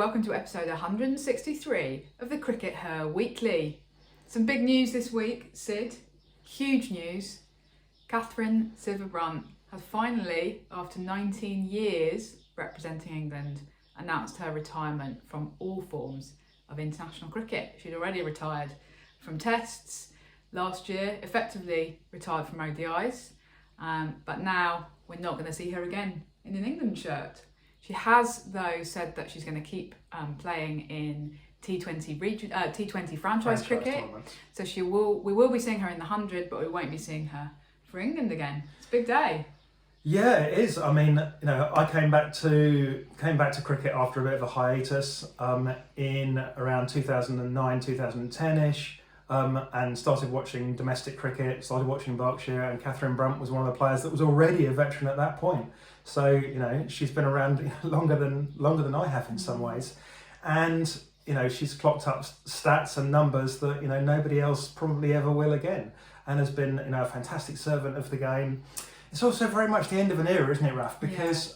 welcome to episode 163 of the CRICKETher Weekly. Some big news this week, Sid. Huge news. Katherine Sciver-Brunt has finally, after 19 years representing England, announced her retirement from all forms of international cricket. She'd already retired from tests last year, effectively retired from ODIs, but now we're not going to see her again in an England shirt. She has, though, said that she's going to keep playing in T20 franchise cricket. So we will be seeing her in the 100, but we won't be seeing her for England again. It's a big day. Yeah, it is. I mean, I came back to cricket after a bit of a hiatus in around 2009, 2010-ish, and started watching domestic cricket, started watching Berkshire, and Katherine Brunt was one of the players that was already a veteran at that point. So, she's been around longer than I have in some ways. And, she's clocked up stats and numbers that, nobody else probably ever will again, and has been, a fantastic servant of the game. It's also very much the end of an era, isn't it, Raf? Because,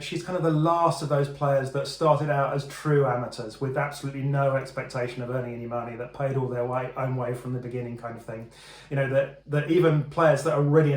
she's kind of the last of those players that started out as true amateurs with absolutely no expectation of earning any money, that paid all their own way from the beginning kind of thing. That even players that are already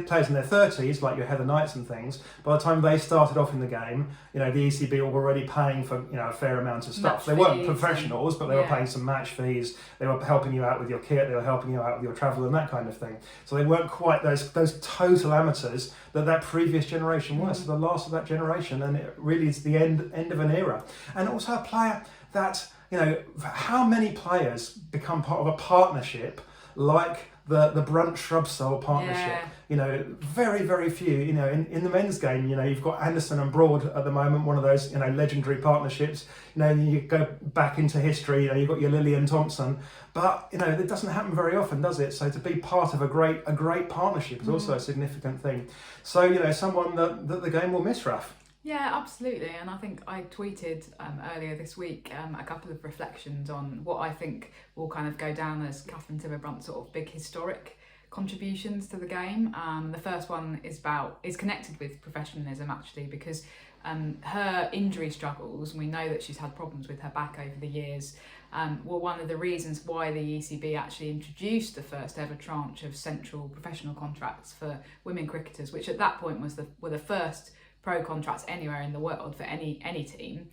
players in their 30s, like your Heather Knights and things, by the time they started off in the game, the ECB were already paying for, a fair amount of stuff. They weren't professionals, but they were paying some match fees. They were helping you out with your kit. They were helping you out with your travel and that kind of thing. So they weren't quite those total amateurs that previous generation was. So the last of that generation, and it really is the end of an era. And also a player that, how many players become part of a partnership like the Brunt Shrubsole partnership? Very, very few. In the men's game, you've got Anderson and Broad at the moment, one of those, legendary partnerships. You go back into history, you've got your Lillian Thompson, but it doesn't happen very often, does it? So to be part of a great partnership is also a significant thing. So someone that the game will miss, Raf. Yeah, absolutely. And I think I tweeted earlier this week a couple of reflections on what I think will kind of go down as Katherine Sciver-Brunt's sort of big historic contributions to the game. The first one is connected with professionalism, actually, because her injury struggles, and we know that she's had problems with her back over the years, were one of the reasons why the ECB actually introduced the first ever tranche of central professional contracts for women cricketers, which at that point were the first pro contracts anywhere in the world for any team.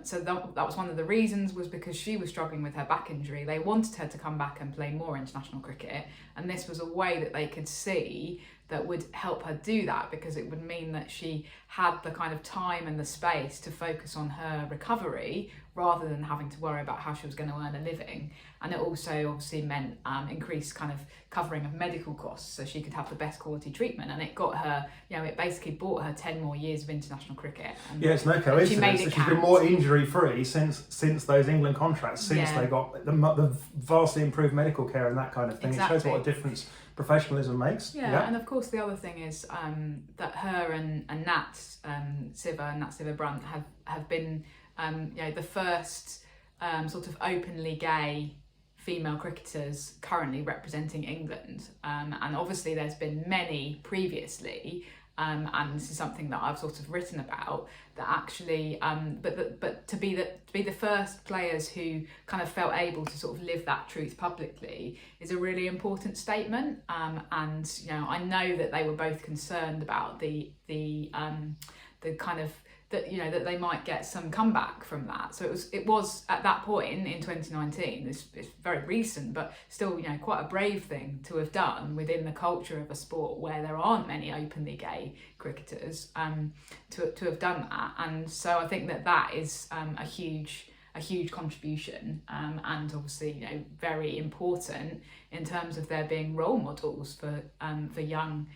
So that was one of the reasons, was because she was struggling with her back injury. They wanted her to come back and play more international cricket, and this was a way that they could see that would help her do that, because it would mean that she had the kind of time and the space to focus on her recovery rather than having to worry about how she was going to earn a living. And it also obviously meant increased kind of covering of medical costs, so she could have the best quality treatment. And it got her, it basically bought her 10 more years of international cricket. And it's no coincidence that she's been more injury free since those England contracts, since they got the vastly improved medical care and that kind of thing. Exactly. It shows what a difference professionalism makes. Yeah, and of course the other thing is that her and Nat Sciver-Brunt have been the first sort of openly gay female cricketers currently representing England, and obviously there's been many previously, and this is something that I've sort of written about, that actually but to be the first players who kind of felt able to sort of live that truth publicly is a really important statement, and I know that they were both concerned about the kind of that they might get some comeback from that. So it was at that point in 2019, it's very recent, but still quite a brave thing to have done within the culture of a sport where there aren't many openly gay cricketers, to have done that. And so I think that is a huge contribution, and obviously very important in terms of there being role models for young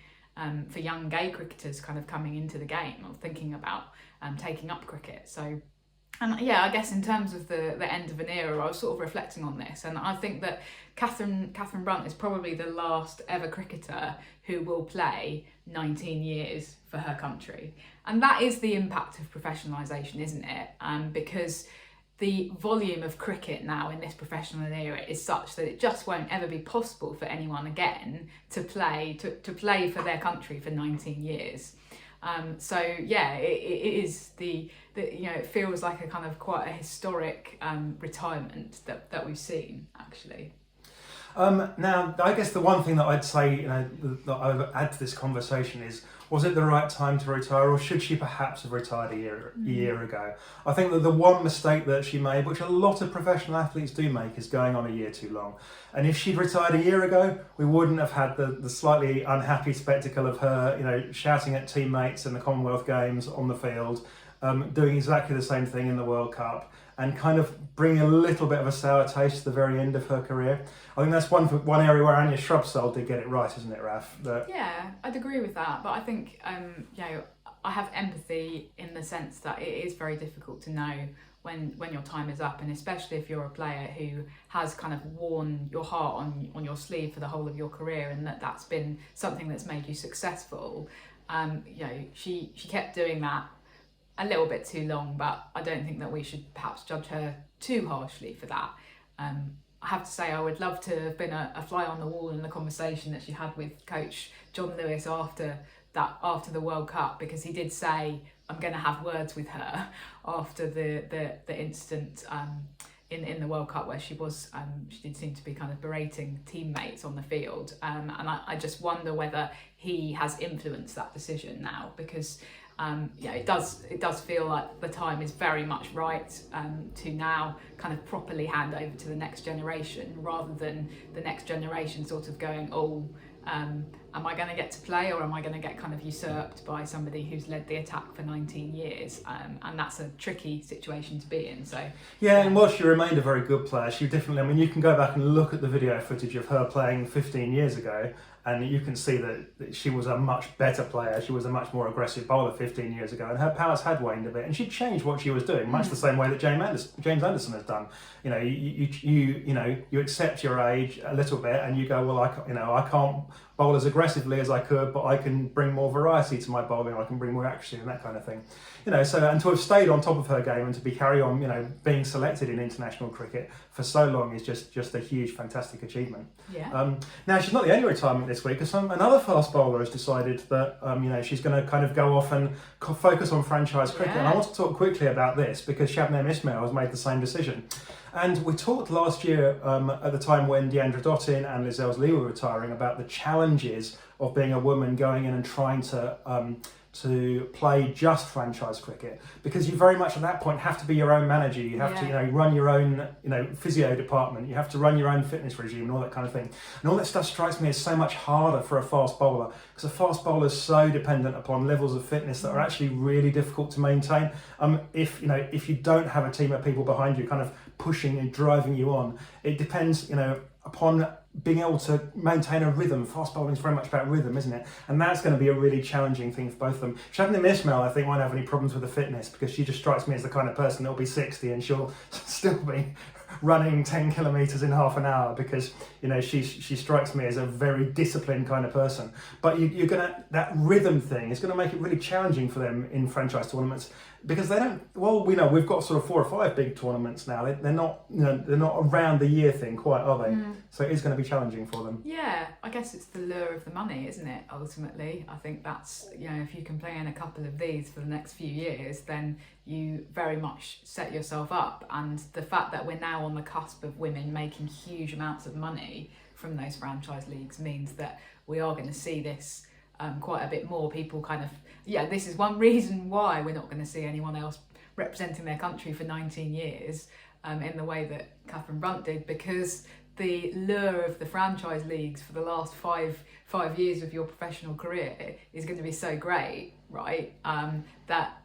gay cricketers kind of coming into the game or thinking about taking up cricket. So, and I guess in terms of the end of an era, I was sort of reflecting on this, and I think that Katherine Brunt is probably the last ever cricketer who will play 19 years for her country. And that is the impact of professionalisation, isn't it? Because the volume of cricket now in this professional era is such that it just won't ever be possible for anyone again to play for their country for 19 years. So yeah, it is the it feels like a kind of quite a historic retirement that we've seen actually. Now, I guess the one thing that I'd say, that I would add to this conversation is, was it the right time to retire, or should she perhaps have retired a year ago? I think that the one mistake that she made, which a lot of professional athletes do make, is going on a year too long. And if she'd retired a year ago, we wouldn't have had the slightly unhappy spectacle of her, shouting at teammates in the Commonwealth Games on the field, doing exactly the same thing in the World Cup, and kind of bringing a little bit of a sour taste to the very end of her career. I think that's one area where Anya Shrubsole did get it right, isn't it, Raf? Yeah, I'd agree with that. But I think, I have empathy in the sense that it is very difficult to know when your time is up, and especially if you're a player who has kind of worn your heart on your sleeve for the whole of your career, and that's been something that's made you successful. She kept doing that a little bit too long, but I don't think that we should perhaps judge her too harshly for that. I have to say, I would love to have been a fly on the wall in the conversation that she had with Coach John Lewis after the World Cup, because he did say, I'm going to have words with her after the incident in the World Cup where she did seem to be kind of berating teammates on the field, and I just wonder whether he has influenced that decision now, because it does feel like the time is very much right to now kind of properly hand over to the next generation, rather than the next generation sort of going, am I going to get to play, or am I going to get kind of usurped by somebody who's led the attack for 19 years? And that's a tricky situation to be in. So yeah, and while she remained a very good player, she definitely, you can go back and look at the video footage of her playing 15 years ago, and you can see that she was a much better player. She was a much more aggressive bowler 15 years ago, and her powers had waned a bit, and she'd changed what she was doing, much the same way that James Anderson has done. You accept your age a little bit, and you go, well, I can't bowl as aggressively as I could, but I can bring more variety to my bowling. I can bring more accuracy and that kind of thing. So, and to have stayed on top of her game and to be carry on, being selected in international cricket for so long is just a huge, fantastic achievement. Yeah. Now, she's not the only retirement this week, because another fast bowler has decided that she's going to kind of go off and focus on franchise cricket. Yeah. And I want to talk quickly about this, because Shabnam Ismail has made the same decision. And we talked last year at the time when Deandra Dottin and Liz Elsley were retiring about the challenges of being a woman going in and trying to play just franchise cricket, because you very much at that point have to be your own manager. You have to run your own physio department. You have to run your own fitness regime and all that kind of thing. And all that stuff strikes me as so much harder for a fast bowler, because a fast bowler is so dependent upon levels of fitness that are actually really difficult to maintain. If you don't have a team of people behind you kind of pushing and driving you on, it depends upon being able to maintain a rhythm. Fast bowling is very much about rhythm, isn't it? And that's going to be a really challenging thing for both of them. Shabnam Ismail, I think, won't have any problems with the fitness, because she just strikes me as the kind of person that will be 60 and she'll still be running 10 kilometres in half an hour, because she strikes me as a very disciplined kind of person. But that rhythm thing is going to make it really challenging for them in franchise tournaments, because they don't. Well, we know we've got sort of 4 or 5 big tournaments now. They're not around the year thing quite, are they? So it is going to be challenging for them. Yeah, I guess it's the lure of the money, isn't it? Ultimately, I think that's if you can play in a couple of these for the next few years, then you very much set yourself up. And the fact that we're now on the cusp of women making huge amounts of money from those franchise leagues means that we are going to see this quite a bit more. People kind of, this is one reason why we're not going to see anyone else representing their country for 19 years in the way that Katherine Brunt did, because the lure of the franchise leagues for the last five years of your professional career is going to be so great, right? That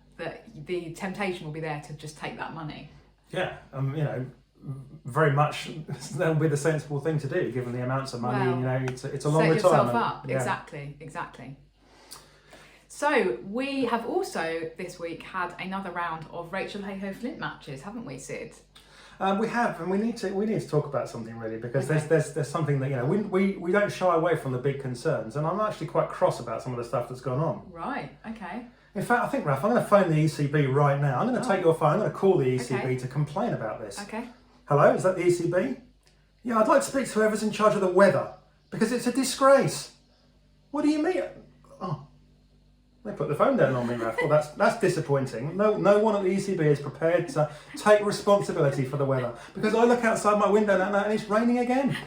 the temptation will be there to just take that money. Yeah, very much that would be the sensible thing to do, given the amounts of money. Well, it's a long set retirement. yourself up. Yeah. Exactly. So we have also this week had another round of Rachel Hayhoe Flint matches, haven't we, Sid? We have, and we need to talk about something really, because there's something that we don't shy away from the big concerns, and I'm actually quite cross about some of the stuff that's gone on. Right. Okay. In fact, I think, Raf, I'm going to phone the ECB right now. I'm going to take your phone. I'm going to call the ECB to complain about this. Okay. Hello, is that the ECB? Yeah, I'd like to speak to whoever's in charge of the weather, because it's a disgrace. What do you mean? Oh. They put the phone down on me, Raf. Well, that's disappointing. No one at the ECB is prepared to take responsibility for the weather, because I look outside my window now and it's raining again.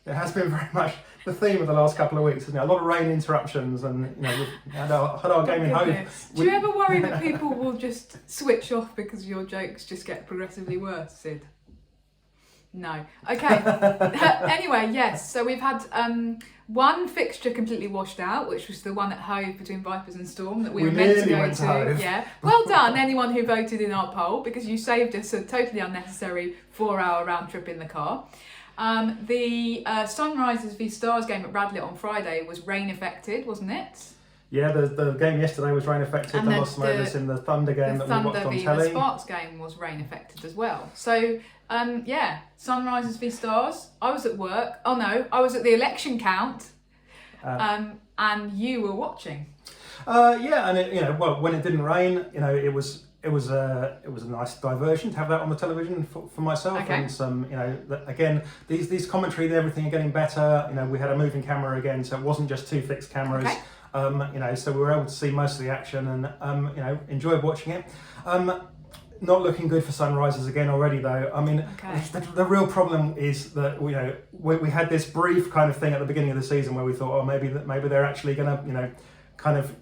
It has been very much the theme of the last couple of weeks, isn't it? A lot of rain interruptions, and we've had our game in Hove. Do you ever worry that people will just switch off because your jokes just get progressively worse, Sid? No. Okay. Anyway, yes. So we've had one fixture completely washed out, which was the one at Hove between Vipers and Storm that we were meant to go to. Yeah. Well done, anyone who voted in our poll, because you saved us a totally unnecessary 4-hour round trip in the car. The Sunrisers v Stars game at Radlett on Friday was rain affected, wasn't it? Yeah, the game yesterday was rain affected. And the lost Moses in the Thunder game that we watched on telly. The Sparks game was rain affected as well. So, Sunrisers v Stars. I was at work. Oh no, I was at the election count, and you were watching. Yeah, and when it didn't rain, it was a nice diversion to have that on the television for myself. Okay. And some, again, these commentary and everything are getting better. We had a moving camera again, so it wasn't just 2 fixed cameras. Okay. So we were able to see most of the action and enjoyed watching it. Not looking good for Sunrisers again already, though. I mean, the real problem is that we had this brief kind of thing at the beginning of the season where we thought, maybe they're actually going to, kind of.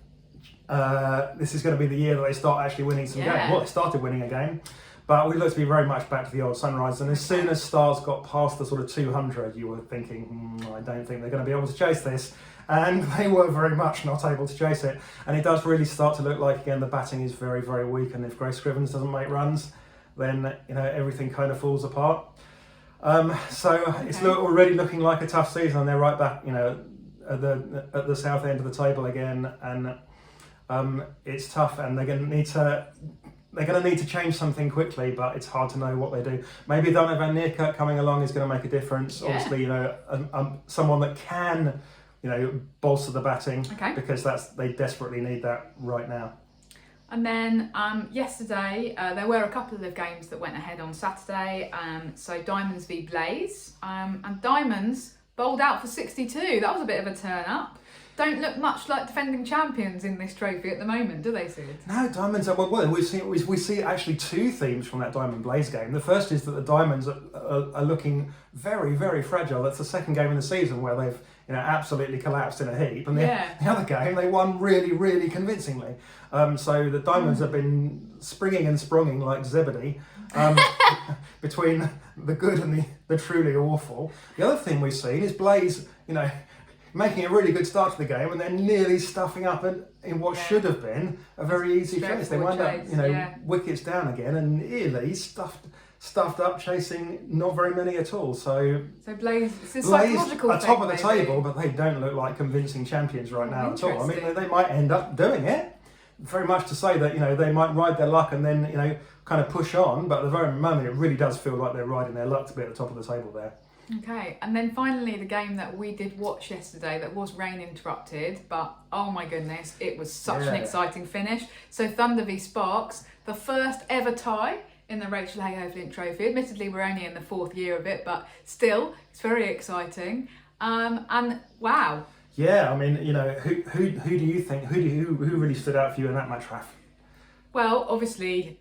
This is going to be the year that they start actually winning some games. Well, they started winning a game, but we looked to be very much back to the old Sunrise. And as soon as Stars got past the sort of 200, you were thinking, I don't think they're going to be able to chase this. And they were very much not able to chase it. And it does really start to look like, again, the batting is very, very weak. And if Grace Scrivens doesn't make runs, then everything kind of falls apart. It's already looking like a tough season, and they're right back, at the south end of the table again. And it's tough, and they're going to need to change something quickly, but it's hard to know what they do. Maybe Donna van Neerkerk coming along is going to make a difference. Yeah. Obviously, someone that can, bolster the batting, because they desperately need that right now. And then yesterday, there were a couple of games that went ahead on Saturday. So Diamonds v Blaze, and Diamonds bowled out for 62. That was a bit of a turn up. Don't look much like defending champions in this trophy at the moment, do they, Sid? No, Diamonds. Well, we see actually 2 themes from that Diamond Blaze game. The first is that the Diamonds are looking very, very fragile. That's the second game in the season where they've absolutely collapsed in a heap, and the other game they won really, really convincingly. So the Diamonds have been springing and sprunging like Zebedee between the good and the truly awful. The other thing we've seen is Blaze, making a really good start to the game and then nearly stuffing up in what should have been a very easy chase. They wind up, wickets down again, and nearly stuffed up, chasing not very many at all. So Blaze, it's a psychological thing, top of the table, but they don't look like convincing champions right now at all. I mean, they might end up doing it. Very much to say that they might ride their luck and then kind of push on, but at the very moment it really does feel like they're riding their luck to be at the top of the table there. Okay, and then finally the game that we did watch yesterday that was rain interrupted, but oh my goodness, it was such an exciting finish. So Thunder v Sparks, the first ever tie in the Rachel Hayhoe Flint Trophy. Admittedly, we're only in the 4th year of it, but still, it's very exciting. And wow. Yeah, I mean, who do you think, who really stood out for you in that match, Raf? Well, obviously,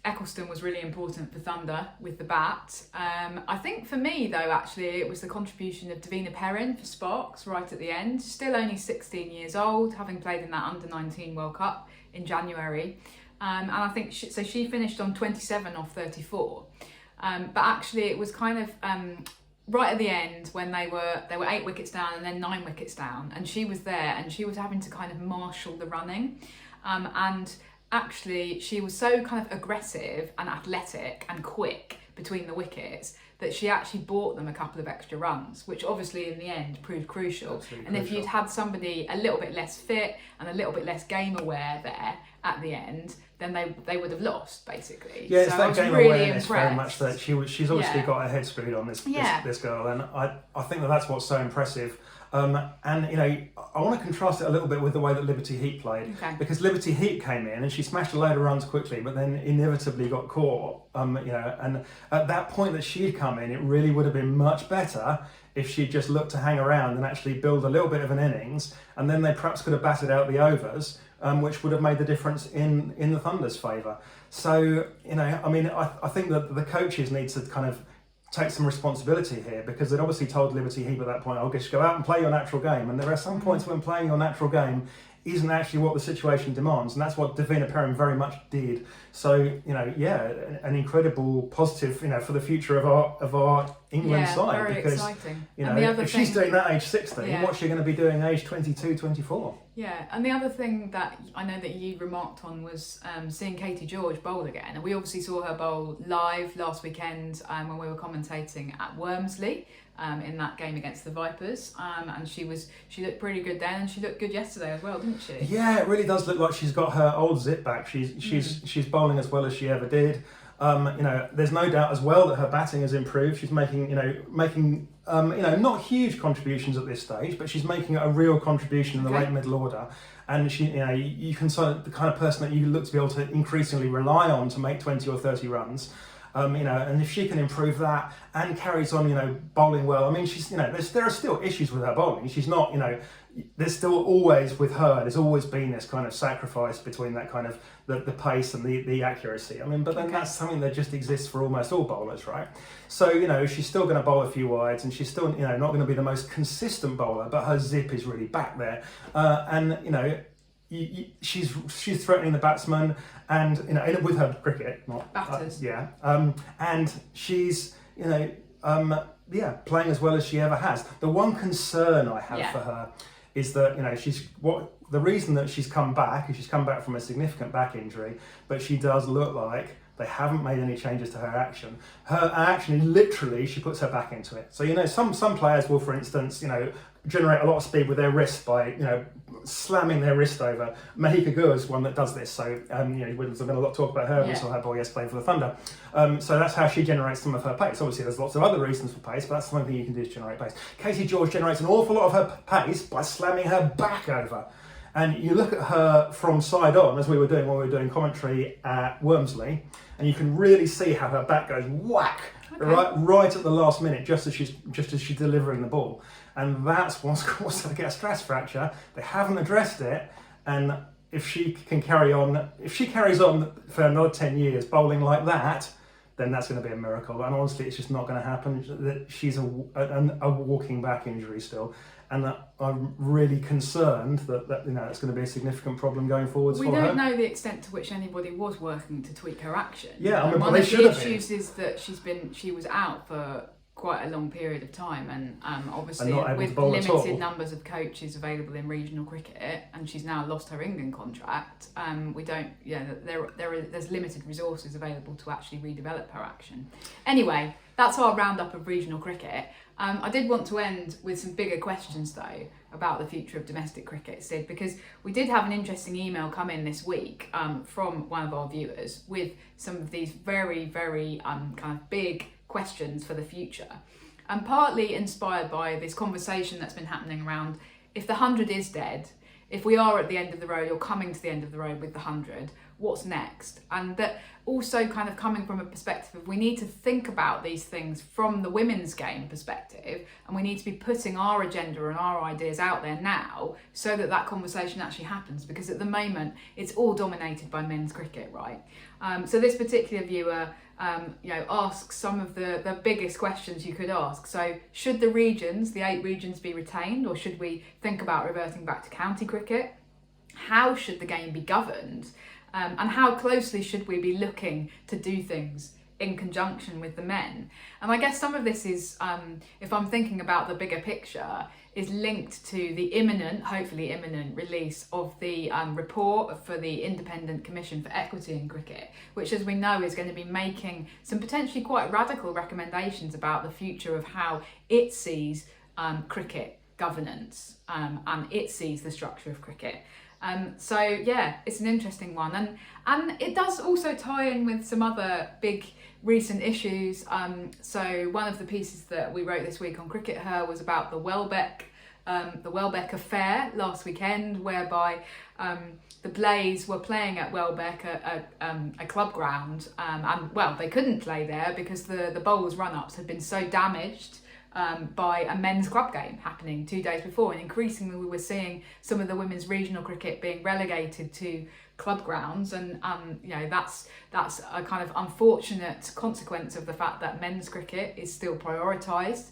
Eccleston was really important for Thunder with the bat. I think for me, though, actually, it was the contribution of Davina Perrin for Sparks right at the end. Still only 16 years old, having played in that Under-19 World Cup in January. And I think she finished on 27 off 34. But actually, it was kind of right at the end when they were 8 wickets down and then 9 wickets down. And she was there and she was having to kind of marshal the running. And actually, she was so kind of aggressive and athletic and quick between the wickets that she actually bought them a couple of extra runs, which obviously in the end proved crucial. Absolutely and crucial. If you'd had somebody a little bit less fit and a little bit less game aware there, at the end, then they would have lost, basically. Yeah, it's so that game really awareness impressed. very much that she's obviously got her head screwed on this girl, and I think that's what's so impressive. And you know, I want to contrast it a little bit with the way that Liberty Heat played, because Liberty Heat came in and she smashed a load of runs quickly, but then inevitably got caught. You know, and at that point that she'd come in, it really would have been much better if she'd just looked to hang around and actually build a little bit of an innings, and then they perhaps could have batted out the overs, which would have made the difference in the Thunder's favour. So, you know, I mean, I think that the coaches need to kind of take some responsibility here, because they'd obviously told Liberty Heat at that point, I'll just go out and play your natural game. And there are some points when playing your natural game isn't actually what the situation demands, and that's what Davina Perrin very much did. So, you know, yeah, an incredible positive, you know, for the future of our England side. Very because, exciting. you know, if she's doing that age 16, what's she going to be doing age 22, 24? Yeah, and the other thing that I know that you remarked on was seeing Katie George bowl again. And we obviously saw her bowl live last weekend when we were commentating at Wormsley in that game against the Vipers. And she looked pretty good then, and she looked good yesterday as well, didn't she? Yeah, it really does look like she's got her old zip back. She's bowling as well as she ever did. You know, there's no doubt as well that her batting has improved. She's making not huge contributions at this stage, but she's making a real contribution in the late middle order. And she, you know, you can sort of the kind of person that you look to be able to increasingly rely on to make 20 or 30 runs. You know, and if she can improve that and carries on, you know, bowling well. I mean, she's, you know, there are still issues with her bowling. She's not, you know, there's still always with her. There's always been this kind of sacrifice between that kind of the pace and the accuracy. I mean, but then that's something that just exists for almost all bowlers, right? So, you know, she's still going to bowl a few wides, and she's still, you know, not going to be the most consistent bowler, but her zip is really back there, and you know. She's threatening the batsman, and you know, with her cricket, not batters. And she's, you know, playing as well as she ever has. The one concern I have for her is that, you know, the reason that she's come back is she's come back from a significant back injury, but she does look like they haven't made any changes to her action. Her action, literally, she puts her back into it. So, you know, some players will, for instance, you know, generate a lot of speed with their wrist by, you know, slamming their wrist over. Mahika Gur is one that does this. So, you know, there's been a lot of talk about her. We saw her ball yesterday for the Thunder. So that's how she generates some of her pace. Obviously, there's lots of other reasons for pace, but that's one thing you can do to generate pace. Katie George generates an awful lot of her pace by slamming her back over. And you look at her from side on, as we were doing when we were doing commentary at Wormsley, and you can really see how her back goes whack right at the last minute, just as she's delivering the ball. And that's what's caused her to get a stress fracture. They haven't addressed it, and if she carries on for another 10 years bowling like that, then that's going to be a miracle. And honestly, it's just not going to happen. She's a walking back injury still. And I'm really concerned that you know, it's going to be a significant problem going forwards for her. We don't know the extent to which anybody was working to tweak her action. Yeah, I mean, one of the issues is that she was out for quite a long period of time, and obviously with limited numbers of coaches available in regional cricket, and she's now lost her England contract. There's limited resources available to actually redevelop her action. Anyway, that's our roundup of regional cricket. I did want to end with some bigger questions though about the future of domestic cricket, Sid, because we did have an interesting email come in this week from one of our viewers with some of these very, very kind of big questions for the future, and partly inspired by this conversation that's been happening around if the 100 is dead, if we are at the end of the road or coming to the end of the road with the 100, what's next? And that also kind of coming from a perspective of we need to think about these things from the women's game perspective, and we need to be putting our agenda and our ideas out there now so that that conversation actually happens, because at the moment it's all dominated by men's cricket, right? So this particular viewer asks some of the biggest questions you could ask. So should the 8 regions be retained, or should we think about reverting back to county cricket? How should the game be governed? And how closely should we be looking to do things in conjunction with the men? And I guess some of this is, if I'm thinking about the bigger picture, is linked to the hopefully imminent release of the report for the Independent Commission for Equity in Cricket, which, as we know, is going to be making some potentially quite radical recommendations about the future of how it sees cricket governance and it sees the structure of cricket. So yeah, it's an interesting one, and it does also tie in with some other big recent issues. So one of the pieces that we wrote this week on CRICKETher was about the Welbeck affair last weekend, whereby the Blaze were playing at Welbeck, a club ground, and well, they couldn't play there because the bowls run-ups had been so damaged by a men's club game happening 2 days before, and increasingly we were seeing some of the women's regional cricket being relegated to club grounds, and that's a kind of unfortunate consequence of the fact that men's cricket is still prioritised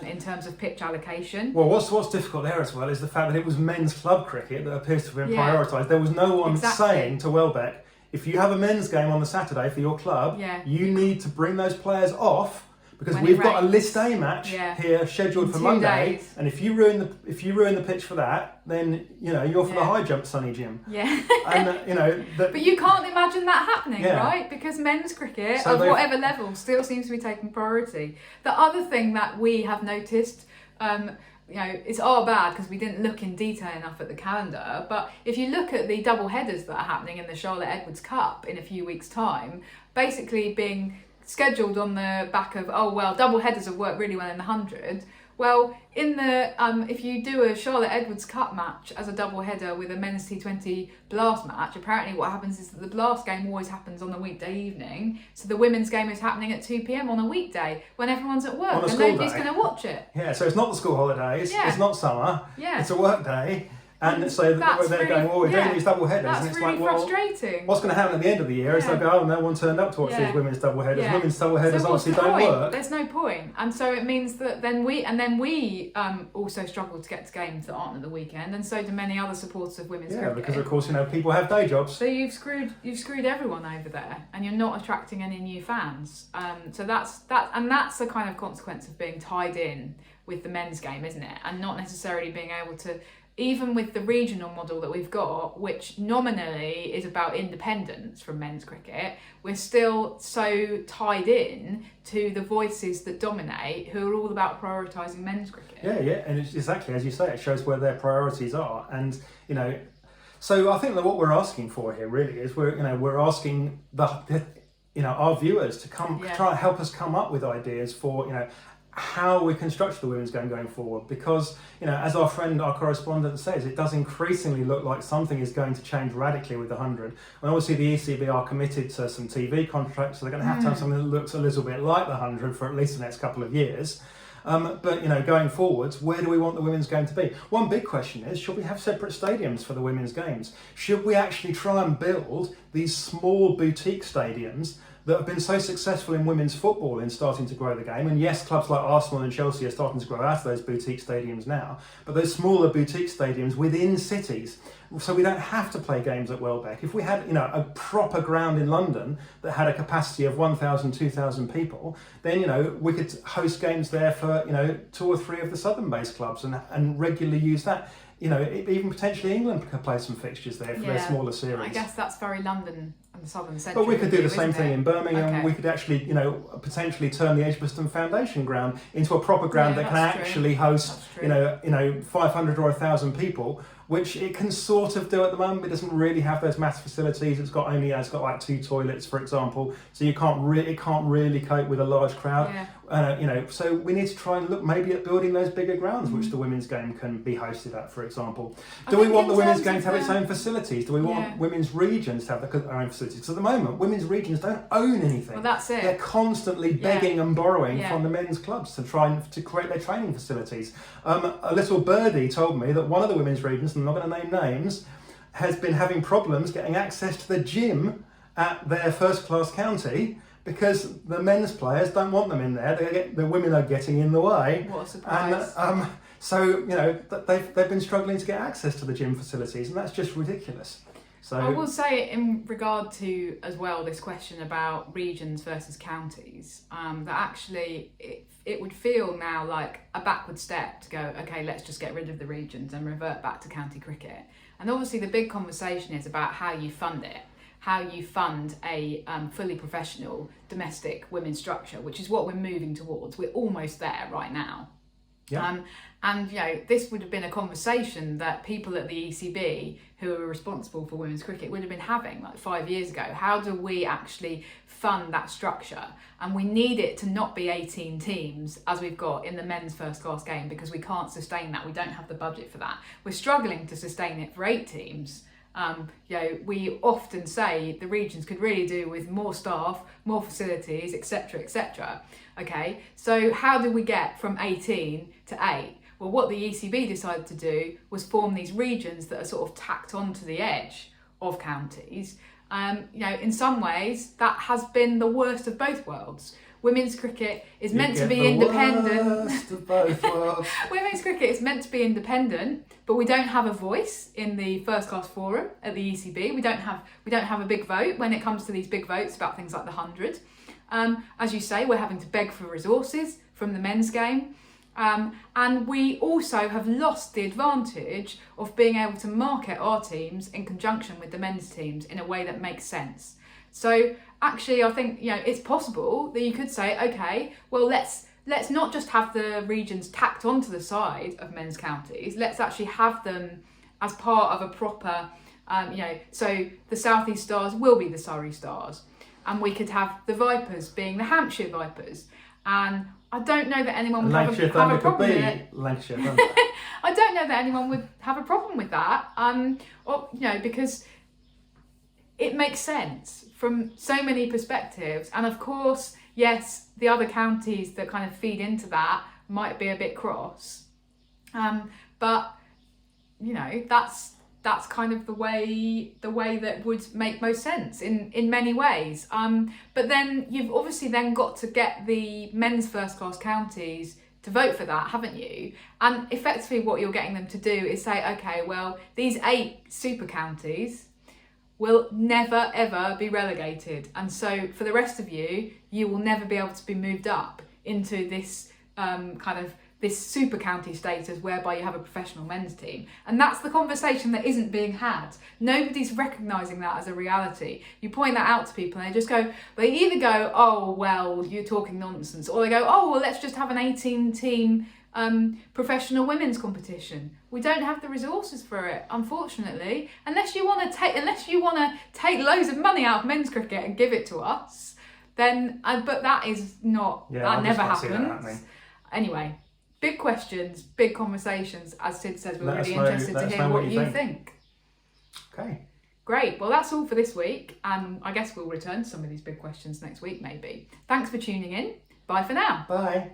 in terms of pitch allocation. Well, what's difficult there as well is the fact that it was men's club cricket that appears to have been prioritised. There was no one saying to Welbeck, if you have a men's game on the Saturday for your club, you need to bring those players off, because we've got a List A match here scheduled for Monday, days. And if you ruin the pitch for that, then you're for the high jump, Sonny Jim. Yeah. And but you can't imagine that happening, right? Because men's cricket, of whatever level, still seems to be taking priority. The other thing that we have noticed, it's all bad because we didn't look in detail enough at the calendar, but if you look at the double headers that are happening in the Charlotte Edwards Cup in a few weeks' time, basically being scheduled on the back of, double headers have worked really well in the 100. Well, in the if you do a Charlotte Edwards Cup match as a double header with a men's T20 Blast match, apparently what happens is that the Blast game always happens on the weekday evening, so the women's game is happening at 2 p.m. on a weekday when everyone's at work and nobody's going to watch it. Yeah, so it's not the school holidays, it's not summer, it's a work day. And so they're going, we're doing these double headers, and it's really frustrating. What's going to happen at the end of the year is they'll go, no one turned up to watch these women's double headers. Women's double headers obviously don't work. There's no point, and so it means that then we also struggle to get to games that aren't at the weekend, and so do many other supporters of women's cricket. Yeah, because of course people have day jobs. So you've screwed everyone over there, and you're not attracting any new fans. So that's a kind of consequence of being tied in with the men's game, isn't it? And not necessarily being able to. Even with the regional model that we've got, which nominally is about independence from men's cricket, we're still so tied in to the voices that dominate, who are all about prioritising men's cricket. Yeah, and it's exactly as you say, it shows where their priorities are, and so I think that what we're asking for here really is we're asking our viewers to try and help us come up with ideas for how we can structure the women's game going forward, because as our correspondent says, it does increasingly look like something is going to change radically with the 100. And obviously the ECB are committed to some TV contracts, so they're going to have something that looks a little bit like the 100 for at least the next couple of years. But going forwards, where do we want the women's game to be? One big question is, should we have separate stadiums for the women's games? Should we actually try and build these small boutique stadiums that have been so successful in women's football in starting to grow the game? And yes, clubs like Arsenal and Chelsea are starting to grow out of those boutique stadiums now, but those smaller boutique stadiums within cities, so we don't have to play games at Welbeck. If we had a proper ground in London that had a capacity of 1,000, 2,000 people, then we could host games there for 2 or 3 of the southern-based clubs and regularly use that. Even potentially England could play some fixtures there for their smaller series. I guess that's very London and the southern centre. But we could do the same thing in Birmingham. Okay. We could actually, potentially turn the Edgbaston Foundation ground into a proper ground that can actually host, 500 or 1,000 people, which it can sort of do at the moment, but it doesn't really have those mass facilities. It's got like 2 toilets, for example, so it can't really cope with a large crowd. So we need to try and look maybe at building those bigger grounds, which the women's game can be hosted at, for example. Do we want the women's game to have its own facilities? Do we want women's regions to have their own facilities? Because at the moment, women's regions don't own anything. Well, that's it. They're constantly begging and borrowing from the men's clubs to try and to create their training facilities. A little birdie told me that one of the women's regions, I'm not going to name names, has been having problems getting access to the gym at their first-class county because the men's players don't want them in there. The women are getting in the way. What a surprise. And so they've been struggling to get access to the gym facilities, and that's just ridiculous. So I will say, in regard to as well this question about regions versus counties, that actually it would feel now like a backward step to go, okay, let's just get rid of the regions and revert back to county cricket. And obviously the big conversation is about how you fund it, how you fund a fully professional domestic women's structure, which is what we're moving towards. We're almost there right now. Yeah. And this would have been a conversation that people at the ECB who are responsible for women's cricket would have been having like 5 years ago. How do we actually fund that structure? And we need it to not be 18 teams as we've got in the men's first class game, because we can't sustain that. We don't have the budget for that. We're struggling to sustain it for 8 teams. We often say the regions could really do with more staff, more facilities, etc., etc. Okay, so how do we get from 18 to 8? Well, what the ECB decided to do was form these regions that are sort of tacked onto the edge of counties. In some ways, that has been the worst of both worlds. Women's cricket is meant to be independent. Worst of both worlds. Women's cricket is meant to be independent, but we don't have a voice in the first class forum at the ECB. We don't have a big vote when it comes to these big votes about things like the 100. As you say, we're having to beg for resources from the men's game. And we also have lost the advantage of being able to market our teams in conjunction with the men's teams in a way that makes sense. So actually, I think it's possible that you could say, okay, well let's not just have the regions tacked onto the side of men's counties. Let's actually have them as part of a proper, so the South East Stars will be the Surrey Stars, and we could have the Vipers being the Hampshire Vipers. And I don't know that anyone would have a problem with it. Lancashire I don't know that anyone would have a problem with that. Because it makes sense from so many perspectives. And of course, yes, the other counties that kind of feed into that might be a bit cross. But that's kind of the way that would make most sense in many ways. But then you've obviously then got to get the men's first class counties to vote for that, haven't you? And effectively what you're getting them to do is say, okay, well, these 8 super counties will never ever be relegated. And so for the rest of you will never be able to be moved up into this this super county status whereby you have a professional men's team. And that's the conversation that isn't being had. Nobody's recognising that as a reality. You point that out to people and they just go, they either go, oh, well, you're talking nonsense, or they go, oh, well, let's just have an 18 team professional women's competition. We don't have the resources for it, unfortunately. Unless you want to take loads of money out of men's cricket and give it to us, then, but that is not, that never happens. Anyway, big questions, big conversations. As Sid says, we're really interested to hear what you think. Okay. Great. Well, that's all for this week. And I guess we'll return to some of these big questions next week, maybe. Thanks for tuning in. Bye for now. Bye.